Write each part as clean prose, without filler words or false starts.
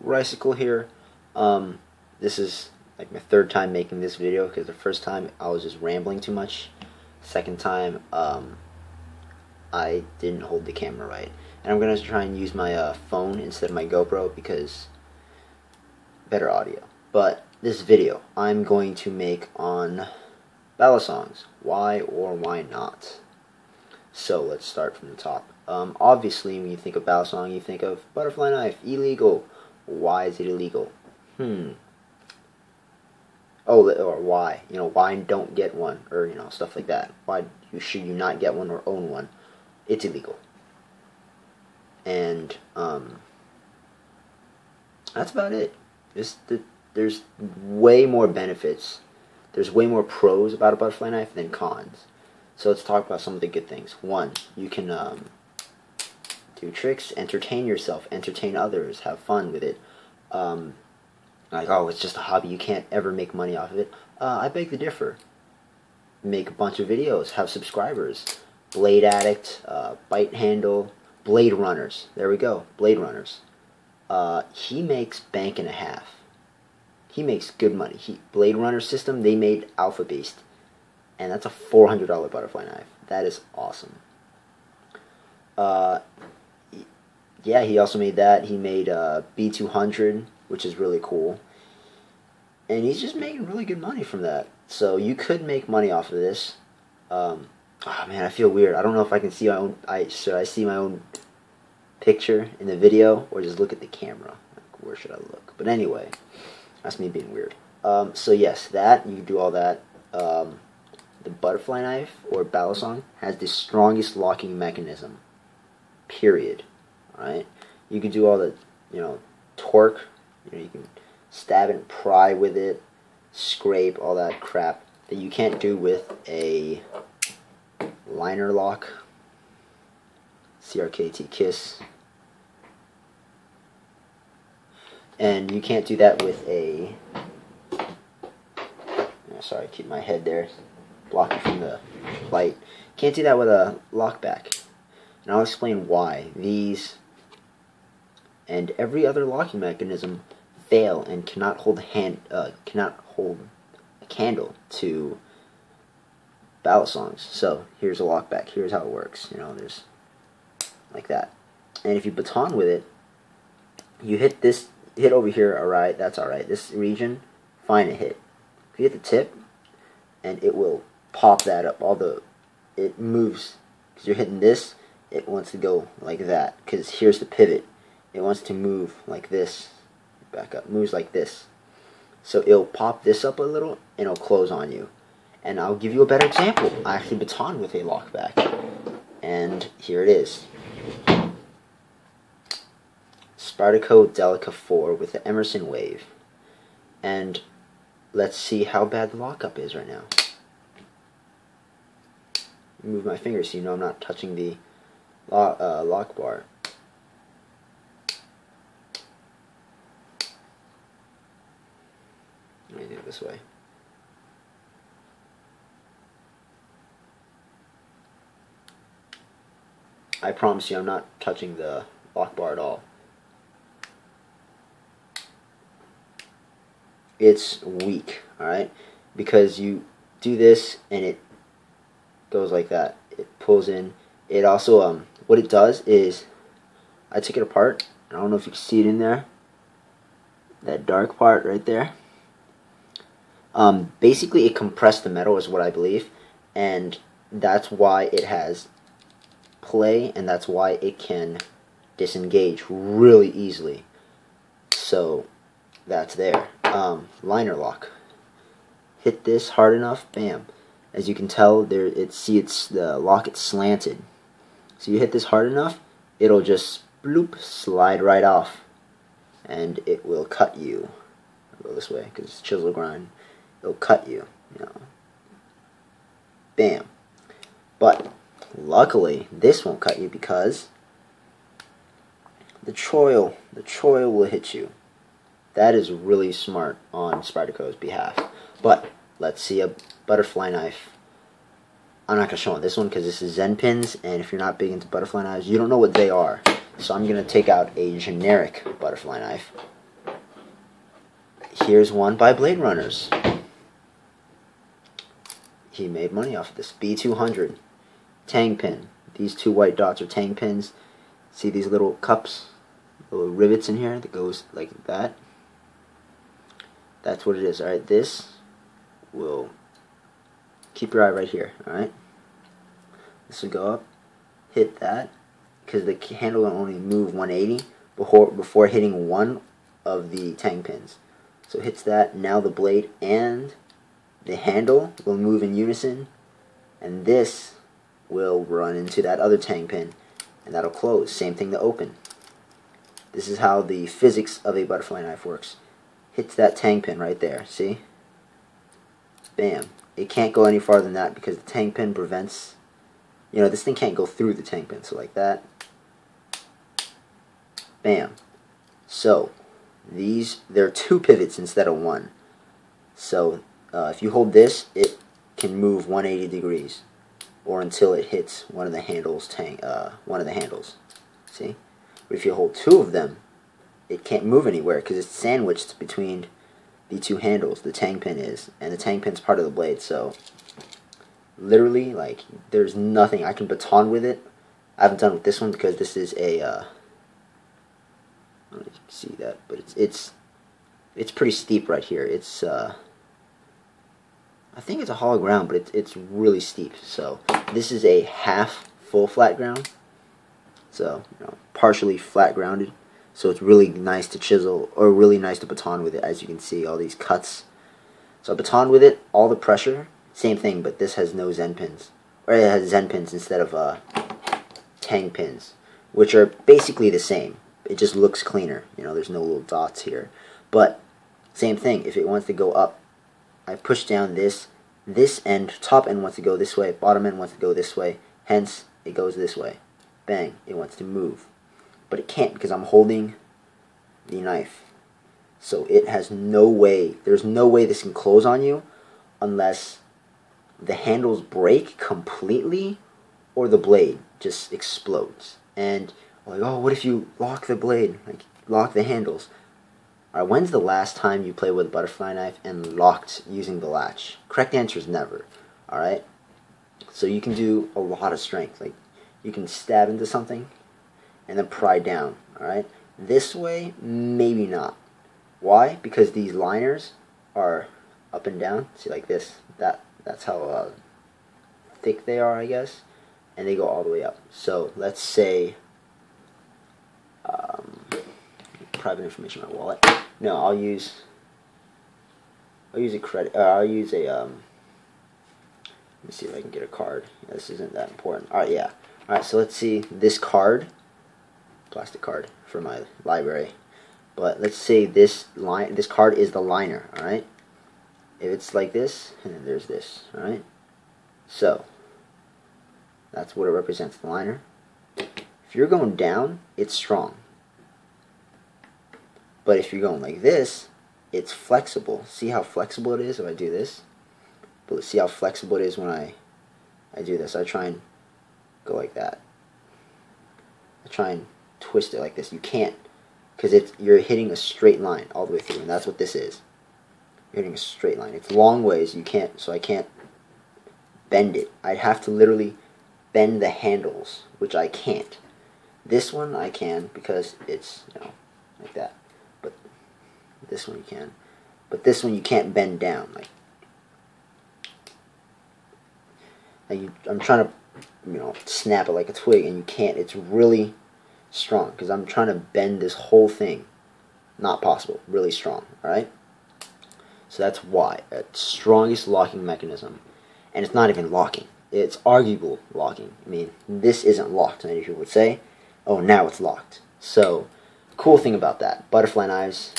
Ricicle here. This is like my third time making this video because the first time I was just rambling too much. Second time, I didn't hold the camera right. And I'm going to try and use my phone instead of my GoPro because better audio. But this video I'm going to make on balisongs. Why or why not? So let's start from the top. Obviously, when you think of balisong, you think of butterfly knife, illegal. Why is it illegal? Oh, or why? You know, why don't get one, or you know, stuff like that. Why should you not get one or own one? It's illegal. And that's about it. There's way more benefits. There's way more pros about a butterfly knife than cons. So let's talk about some of the good things. One, you can do tricks, entertain yourself, entertain others, have fun with it. Like, oh, it's just a hobby, you can't ever make money off of it. I beg to differ. Make a bunch of videos, have subscribers. Blade Addict, Bite Handle, Blade Runners. There we go, Blade Runners. He makes bank and a half. He makes good money. Blade Runner system, they made Alpha Beast. And that's a $400 butterfly knife. That is awesome. Yeah, he also made that. He made B200, which is really cool. And he's just making really good money from that. So you could make money off of this. Oh man, I feel weird. I don't know if I can see my own. Should I see my own picture in the video or just look at the camera? Like, where should I look? But anyway, that's me being weird. So yes, that you can do all that. The butterfly knife or balisong has the strongest locking mechanism. Period. Alright? You can do all the, you know, torque. You know, you can stab and pry with it, scrape, all that crap that you can't do with a liner lock. CRKT Kiss. And you can't do that with a... Sorry, keep my head there. Blocking from the light. Can't do that with a lockback. And I'll explain why. These and every other locking mechanism fail and cannot hold a candle to balisongs. So here's a lockback. Here's how it works. You know, there's like that. And if you baton with it, you hit this, hit over here. All right, that's all right. This region, fine, it hit. If you hit the tip, and it will pop that up. It moves because you're hitting this. It wants to go like that because here's the pivot. It wants to move like this. Back up, moves like this. So it'll pop this up a little and it'll close on you. And I'll give you a better example. I actually baton with a lockback, and here it is. Spyderco Delica 4 with the Emerson Wave. And let's see how bad the lockup is right now. Move my fingers so you know I'm not touching the lock bar. Let me do it this way. I promise you I'm not touching the lock bar at all. It's weak, alright? Because you do this and it goes like that. It pulls in. It also, what it does is, I took it apart. I don't know if you can see it in there. That dark part right there. Basically it compressed the metal is what I believe. And that's why it has play, and that's why it can disengage really easily. So, that's there. Liner lock. Hit this hard enough, bam. As you can tell, there the lock it's slanted. So you hit this hard enough, it'll just bloop slide right off, and it will cut you. I'll go this way because it's chisel grind. It'll cut you, you know. Bam. But luckily, this won't cut you because the choil will hit you. That is really smart on Spyderco's behalf. But let's see a butterfly knife. I'm not going to show on this one because this is Zen pins, and if you're not big into butterfly knives, you don't know what they are. So I'm going to take out a generic butterfly knife. Here's one by Blade Runners. He made money off of this. B200. Tang pin. These two white dots are tang pins. See these little cups? Little rivets in here that goes like that. That's what it is. Alright, this will keep your eye right here. Alright? This will go up. Hit that. Because the handle will only move 180 before hitting one of the tang pins. So it hits that. Now the blade and the handle will move in unison, and this will run into that other tang pin, and that'll close. Same thing to open. This is how the physics of a butterfly knife works. Hits that tang pin right there, see? Bam. It can't go any farther than that because the tang pin prevents, you know, this thing can't go through the tang pin, so like that. Bam. So, there are two pivots instead of one. So, if you hold this, it can move 180 degrees, or until it hits one of the handles. See? But if you hold two of them, it can't move anywhere because it's sandwiched between the two handles. The tang pin is, and the tang pin's part of the blade. So, literally, like, there's nothing I can baton with it. I haven't done with this one because this is a. I don't know if you can see that, but it's pretty steep right here. It's I think it's a hollow ground, but it's really steep. So this is a half full flat ground, so you know, partially flat grounded. So it's really nice to chisel, or really nice to baton with it. As you can see, all these cuts. So I baton with it, all the pressure, same thing, but this has no Zen pins, or it has Zen pins instead of tang pins, which are basically the same. It just looks cleaner. You know, there's no little dots here, but same thing. If it wants to go up, I push down this end, top end wants to go this way, bottom end wants to go this way, hence it goes this way. Bang, it wants to move. But it can't because I'm holding the knife. So it has no way, there's no way this can close on you unless the handles break completely or the blade just explodes. And like, oh, what if you lock the blade, like lock the handles? Alright, when's the last time you played with a butterfly knife and locked using the latch? Correct answer is never. Alright? So you can do a lot of strength. Like, you can stab into something and then pry down. Alright? This way, maybe not. Why? Because these liners are up and down. See, like this. That's how thick they are, I guess. And they go all the way up. So, let's say private information in my wallet. No, I'll use a credit. I'll use a let me see if I can get a card. Yeah, this isn't that important. All right, yeah. All right, so let's see this card, plastic card for my library. But let's say this card is the liner. All right. If it's like this, and then there's this. All right. So that's what it represents, the liner. If you're going down, it's strong. But if you're going like this, it's flexible. See how flexible it is if I do this? But see how flexible it is when I do this. I try and go like that. I try and twist it like this. You can't, because you're hitting a straight line all the way through, and that's what this is. You're hitting a straight line. It's long ways. You can't, so I can't bend it. I'd have to literally bend the handles, which I can't. This one I can because it's, you know, like that. But this one you can. But this one you can't bend down. I'm trying to, you know, snap it like a twig, and you can't. It's really strong because I'm trying to bend this whole thing. Not possible. Really strong. All right. So that's why it's strongest locking mechanism, and it's not even locking. It's arguable locking. I mean, this isn't locked. Many people would say, "Oh, now it's locked." So, cool thing about that, butterfly knives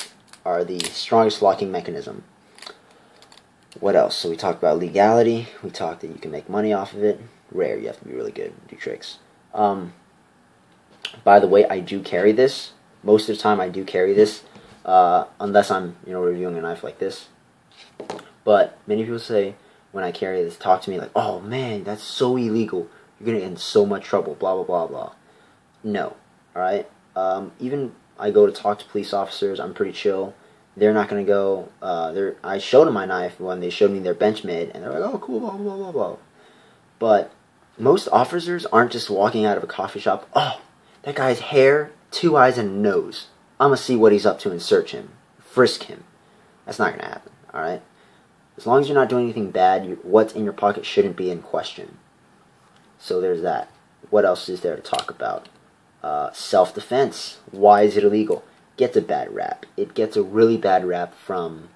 are the strongest locking mechanism. What else? So we talked about legality. We talked that you can make money off of it. Rare. You have to be really good. Do tricks. By the way, I do carry this. Most of the time, I do carry this, unless I'm, you know, reviewing a knife like this. But many people say when I carry this, talk to me like, "Oh man, that's so illegal. You're gonna get in so much trouble." Blah blah blah blah. No. All right. Even I go to talk to police officers. I'm pretty chill. they're not going to go, I showed them my knife when they showed me their Benchmade, and they're like, oh, cool, blah, blah, blah, blah. But most officers aren't just walking out of a coffee shop, oh, that guy's hair, 2 eyes, and a nose. I'm going to see what he's up to and search him, frisk him. That's not going to happen, alright? As long as you're not doing anything bad, what's in your pocket shouldn't be in question. So there's that. What else is there to talk about? Self-defense. Why is it illegal? Gets a bad rap. It gets a really bad rap from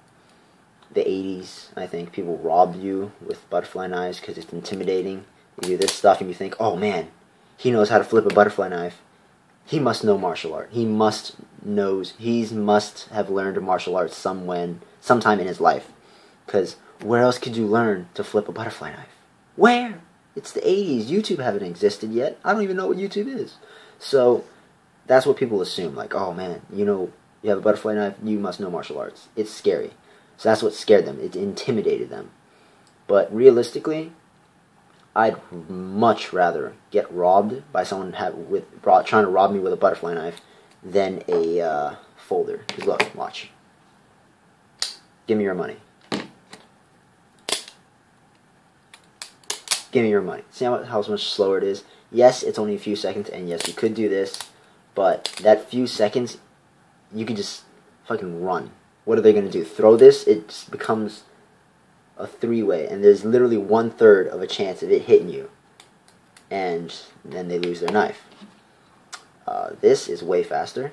the 80s, I think. People robbed you with butterfly knives because it's intimidating. You do this stuff and you think, oh man, he knows how to flip a butterfly knife. He must know martial art. He must have learned martial arts sometime in his life. Because where else could you learn to flip a butterfly knife? Where? It's the 80s. YouTube haven't existed yet. I don't even know what YouTube is. So that's what people assume. Like, oh man, you have a butterfly knife, you must know martial arts. It's scary. So that's what scared them. It intimidated them. But realistically, I'd much rather get robbed by someone trying to rob me with a butterfly knife than a folder. Because look, watch. Give me your money. Give me your money. See how much slower it is? Yes, it's only a few seconds, and yes, you could do this, but that few seconds, you can just fucking run. What are they going to do? Throw this? It just becomes a three-way, and there's literally 1/3 of a chance of it hitting you, and then they lose their knife. This is way faster.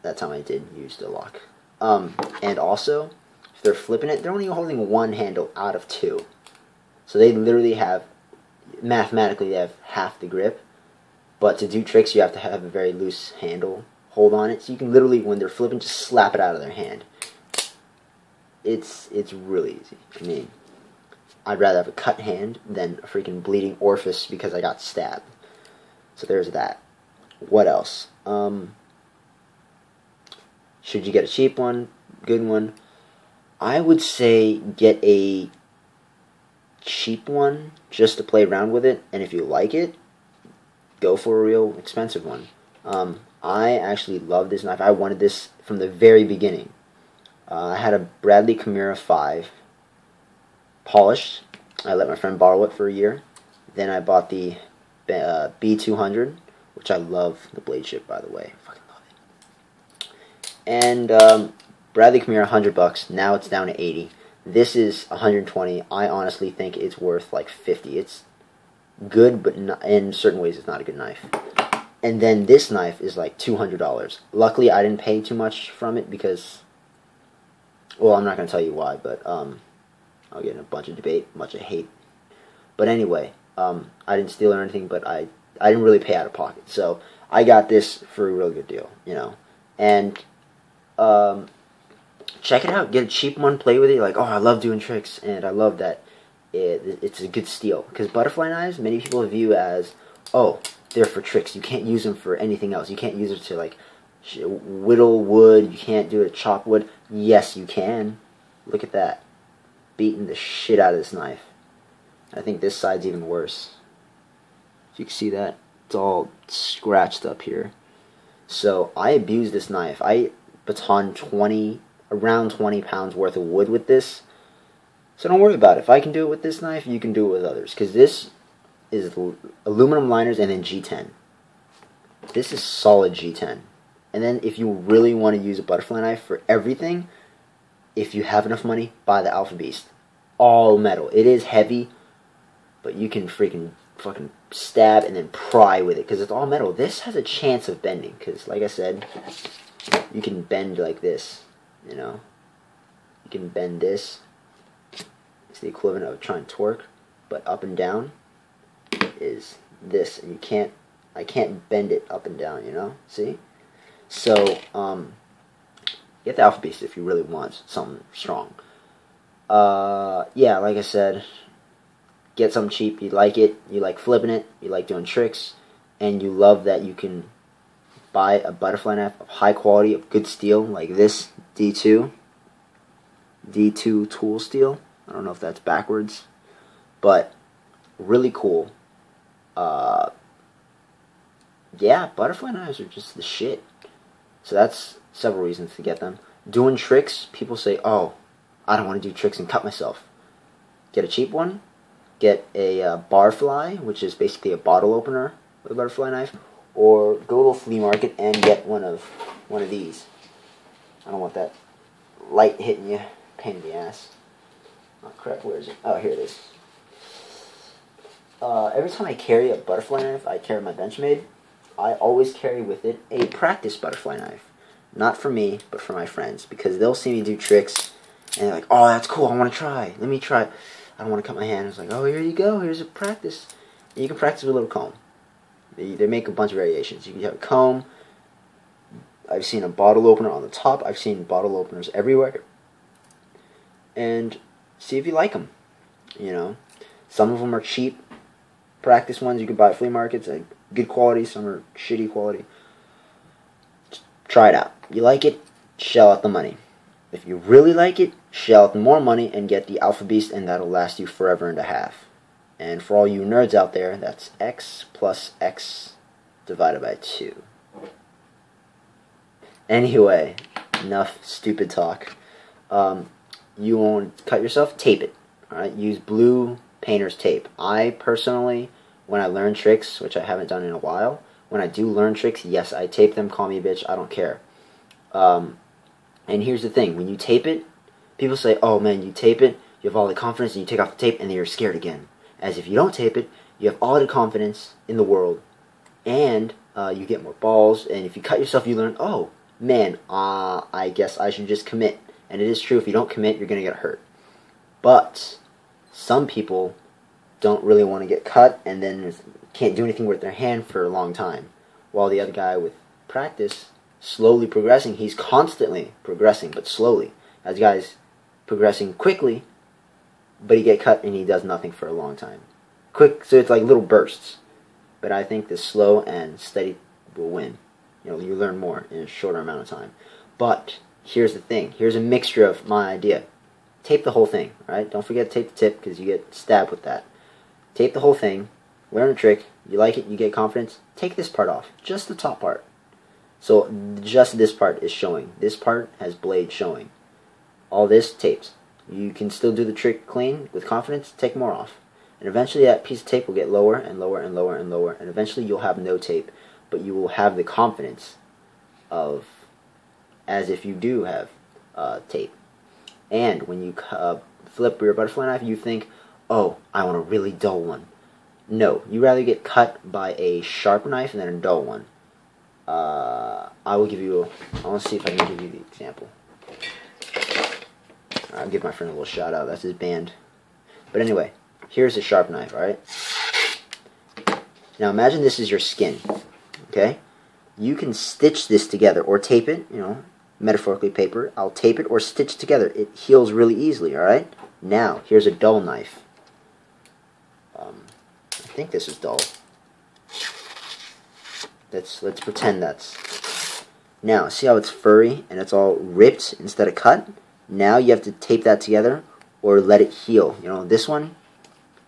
That's how I did use the lock. And also, if they're flipping it, they're only holding one handle out of 2. So they literally have, mathematically, they have half the grip. But to do tricks, you have to have a very loose handle hold on it. So you can literally, when they're flipping, just slap it out of their hand. It's really easy. I mean, I'd rather have a cut hand than a freaking bleeding orifice because I got stabbed. So there's that. What else? Should you get a cheap one? Good one? I would say get a cheap one just to play around with it, and if you like it, go for a real expensive one. I actually love this knife. I wanted this from the very beginning. I had a Bradley Chimera 5 polished. I let my friend borrow it for a year. Then I bought the B200, which I love the blade ship, by the way. I fucking love it. And Bradley Chimera, $100. Now it's down to 80. This is 120. I honestly think it's worth like 50. It's good, but not, in certain ways, it's not a good knife. And then this knife is like $200. Luckily, I didn't pay too much from it because, well, I'm not going to tell you why, but I'll get in a bunch of debate, a bunch of hate. But anyway, I didn't steal or anything, but I didn't really pay out of pocket. So I got this for a real good deal, you know. And check it out. Get a cheap one, play with it. You're like, oh, I love doing tricks, and I love that it's a good steal. Because butterfly knives, many people view as, oh, they're for tricks. You can't use them for anything else. You can't use it to, like, whittle wood. You can't do it to chop wood. Yes, you can. Look at that. Beating the shit out of this knife. I think this side's even worse. If you can see that, it's all scratched up here. So I abused this knife. I batoned around 20 pounds worth of wood with this. So don't worry about it. If I can do it with this knife, you can do it with others. Because this is aluminum liners and then G10. This is solid G10. And then if you really want to use a butterfly knife for everything, if you have enough money, buy the Alpha Beast. All metal. It is heavy, but you can fucking stab and then pry with it because it's all metal. This has a chance of bending because, like I said, you can bend like this, you know. You can bend this. It's the equivalent of trying to torque, but up and down is this, and I can't bend it up and down, you know. See? So get the Alpha Beast if you really want something strong. Yeah, like I said, get something cheap. You like it, you like flipping it, you like doing tricks, and you love that you can buy a butterfly knife of high quality, of good steel, like this D2 tool steel. I don't know if that's backwards, but really cool. Yeah, butterfly knives are just the shit. So that's several reasons to get them. Doing tricks, people say, oh, I don't want to do tricks and cut myself. Get a cheap one. Get a bar fly, which is basically a bottle opener with a butterfly knife, or go to a flea market and get one of these. I don't want that light hitting you, pain in the ass. Oh crap, where is it? Oh, here it is. Every time I carry a butterfly knife, I carry my Benchmade, I always carry with it a practice butterfly knife. Not for me, but for my friends, because they'll see me do tricks, and they're like, oh, that's cool, I want to try. Let me try. I don't want to cut my hand. It's like, oh, here you go, here's a practice. And you can practice with a little comb. They make a bunch of variations. You can have a comb. I've seen a bottle opener on the top. I've seen bottle openers everywhere. And see if you like them. You know, some of them are cheap practice ones you can buy at flea markets, like good quality. Some are shitty quality. Just try it out. You like it, shell out the money. If you really like it, shell out more money and get the Alpha Beast, and that'll last you forever and a half. And for all you nerds out there, that's x plus x divided by 2. Anyway, enough stupid talk. You want to cut yourself? Tape it. Alright, use blue painter's tape. I personally, when I learn tricks, which I haven't done in a while, when I do learn tricks, yes, I tape them. Call me a bitch. I don't care. And here's the thing. When you tape it, people say, oh man, you tape it, you have all the confidence, and you take off the tape, and then you're scared again. As if you don't tape it, you have all the confidence in the world, and you get more balls, and if you cut yourself, you learn, oh, man, I guess I should just commit. And it is true, if you don't commit, you're going to get hurt. But some people don't really want to get cut, and then can't do anything with their hand for a long time. While the other guy with practice, slowly progressing, he's constantly progressing, but slowly. As the guy's progressing quickly, but he get cut and he does nothing for a long time. Quick, so it's like little bursts. But I think the slow and steady will win. You know, you learn more in a shorter amount of time. But here's the thing. Here's a mixture of my idea. Tape the whole thing, right? Don't forget to tape the tip because you get stabbed with that. Tape the whole thing. Learn a trick. You like it. You get confidence. Take this part off. Just the top part. So just this part is showing. This part has blade showing. All this tapes. You can still do the trick clean with confidence. Take more off. And eventually that piece of tape will get lower and lower and lower and lower. And eventually you'll have no tape. But you will have the confidence of as if you do have tape. And when you flip your butterfly knife, you think, oh, I want a really dull one. No, you rather get cut by a sharp knife than a dull one. I want to see if I can give you the example. I'll give my friend a little shout out. That's his band. But anyway, here's a sharp knife, alright? Now imagine this is your skin. Okay? You can stitch this together or tape it, you know, metaphorically paper. I'll tape it or stitch together. It heals really easily, alright? Now, here's a dull knife. I think this is dull. Let's pretend that's... Now, see how it's furry and it's all ripped instead of cut? Now you have to tape that together or let it heal. You know, this one,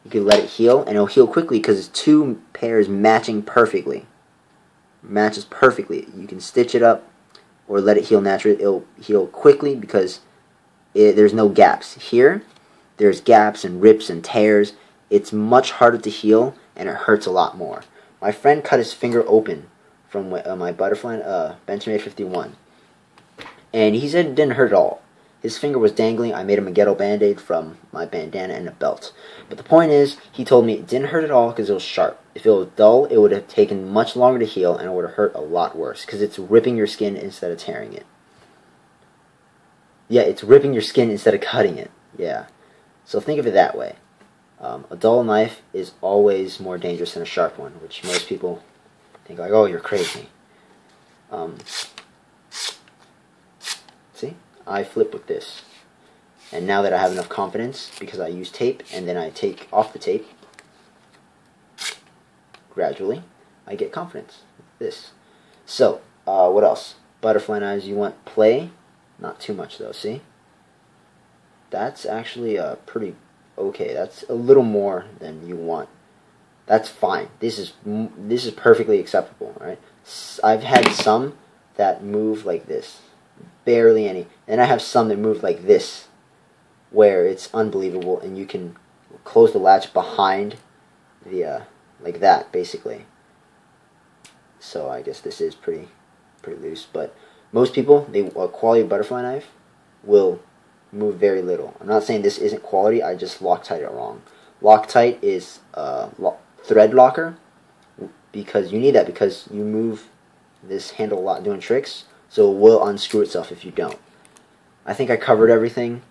you can let it heal and it'll heal quickly because it's two pairs matching perfectly. Matches perfectly. You can stitch it up or let it heal naturally. It'll heal quickly because there's no gaps. Here, there's gaps and rips and tears. It's much harder to heal and it hurts a lot more. My friend cut his finger open from my butterfly Benchmade 51. And he said it didn't hurt at all. His finger was dangling. I made him a ghetto band-aid from my bandana and a belt. But the point is, he told me it didn't hurt at all because it was sharp. If it was dull, it would have taken much longer to heal and it would have hurt a lot worse because it's ripping your skin instead of tearing it. Yeah, it's ripping your skin instead of cutting it. Yeah. So think of it that way. A dull knife is always more dangerous than a sharp one, which most people think like, oh, you're crazy. See? I flip with this. And now that I have enough confidence, because I use tape, and then I take off the tape, gradually, I get confidence with this. So, what else? Butterfly knives, you want play? Not too much though, see? That's actually pretty okay. That's a little more than you want. That's fine. This is perfectly acceptable, right? I've had some that move like this. Barely any. And I have some that move like this, where it's unbelievable, and you can close the latch behind the, like that, basically. So I guess this is pretty loose, but most people, a quality butterfly knife will move very little. I'm not saying this isn't quality, I just Loctite it wrong. Loctite is thread locker, because you need that because you move this handle a lot doing tricks, so it will unscrew itself if you don't. I think I covered everything.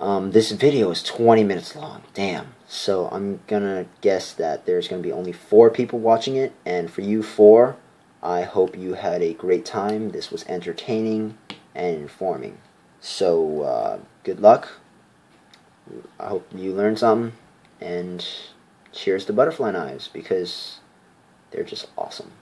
This video is 20 minutes long. Damn. So I'm gonna guess that there's gonna be only 4 people watching it, and for you 4, I hope you had a great time. This was entertaining and informing. So good luck. I hope you learned something, and cheers to butterfly knives, because they're just awesome.